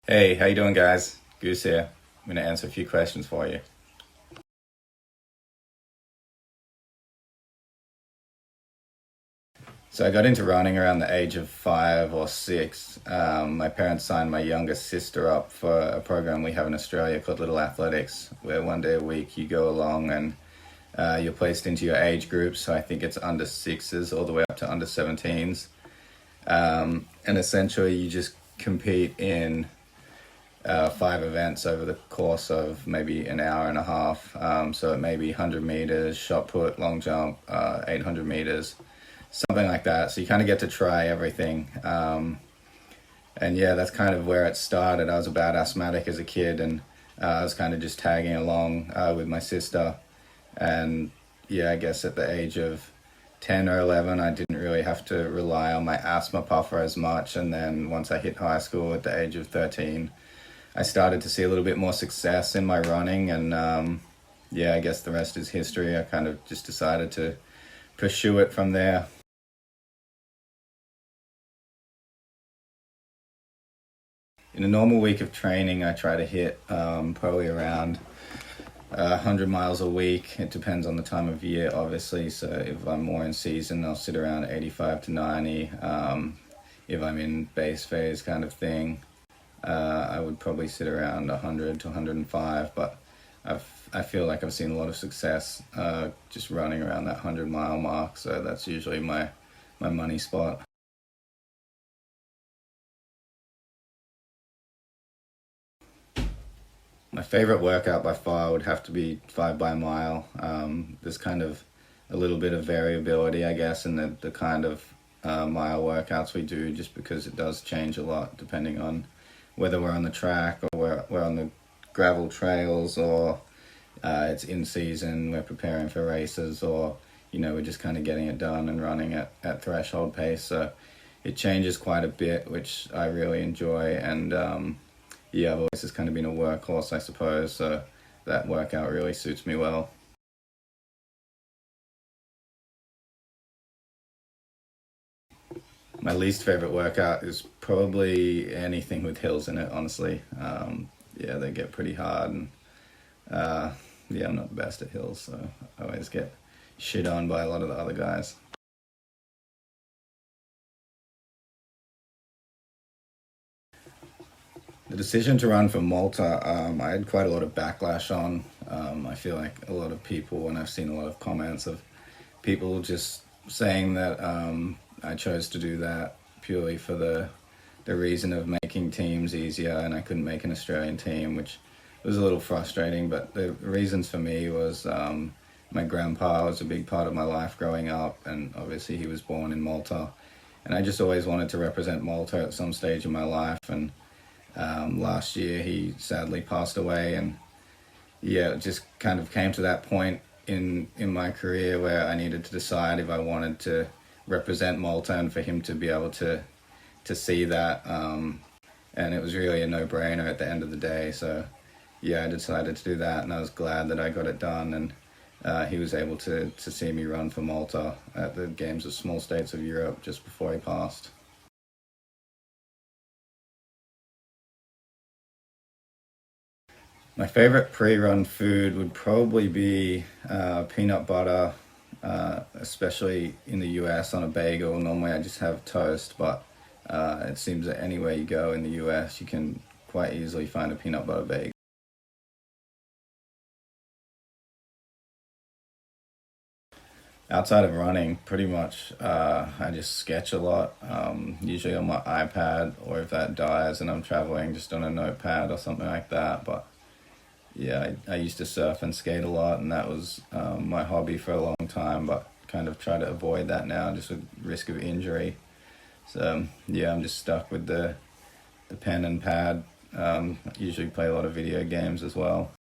Hey, how you doing, guys? Goose here. I'm going to answer a few questions for you. So I got into running around the age of 5 or 6. My parents signed my younger sister up for a program we have in Australia called Little Athletics, where one day a week you go along and you're placed into your age group. So I think it's under sixes all the way up to under 17s. And essentially you just compete in 5 events over the course of maybe an hour and a half. So it may be 100 meters, shot put, long jump, 800 meters, something like that. So you kind of get to try everything. And yeah, that's kind of where it started. I was a bad asthmatic as a kid, and I was kind of just tagging along with my sister. And yeah, I guess at the age of 10 or 11, I didn't really have to rely on my asthma puffer as much. And then once I hit high school at the age of 13, I started to see a little bit more success in my running, and yeah, I guess the rest is history. I kind of just decided to pursue it from there. In a normal week of training, I try to hit probably around 100 miles a week. It depends on the time of year, obviously. So if I'm more in season, I'll sit around 85 to 90. If I'm in base phase kind of thing, I would probably sit around 100 to 105, but I feel like I've seen a lot of success just running around that 100-mile mark, so that's usually my money spot. My favorite workout by far would have to be 5 by mile. There's kind of a little bit of variability, I guess, in the kind of mile workouts we do, just because it does change a lot depending on whether we're on the track or we're on the gravel trails, or it's in season, we're preparing for races, or we're just kind of getting it done and running at threshold pace. So it changes quite a bit, which I really enjoy. And yeah, I've always just kind of been a workhorse, I suppose, so that workout really suits me well. My least favorite workout is probably anything with hills in it, honestly. Yeah, they get pretty hard, and yeah, I'm not the best at hills, so I always get shit on by a lot of the other guys. The decision to run for Malta, I had quite a lot of backlash on. I feel like a lot of people, and I've seen a lot of comments of people just saying that I chose to do that purely for the reason of making teams easier, and I couldn't make an Australian team, which was a little frustrating. But the reasons for me was my grandpa was a big part of my life growing up, and obviously he was born in Malta, and I just always wanted to represent Malta at some stage in my life. And last year he sadly passed away, and yeah, it just kind of came to that point in my career where I needed to decide if I wanted to represent Malta and for him to be able to see that. And it was really a no-brainer at the end of the day. So yeah, I decided to do that, and I was glad that I got it done. And he was able to see me run for Malta at the Games of Small States of Europe just before he passed. My favorite pre-run food would probably be peanut butter, especially in the US on a bagel. Normally I just have toast, but it seems that anywhere you go in the US, you can quite easily find a peanut butter bagel. Outside of running, pretty much I just sketch a lot, usually on my iPad, or if that dies and I'm traveling, just on a notepad or something like that. But yeah, I used to surf and skate a lot, and that was my hobby for a long time, but kind of try to avoid that now, just with risk of injury. So yeah, I'm just stuck with the pen and pad. Usually play a lot of video games as well.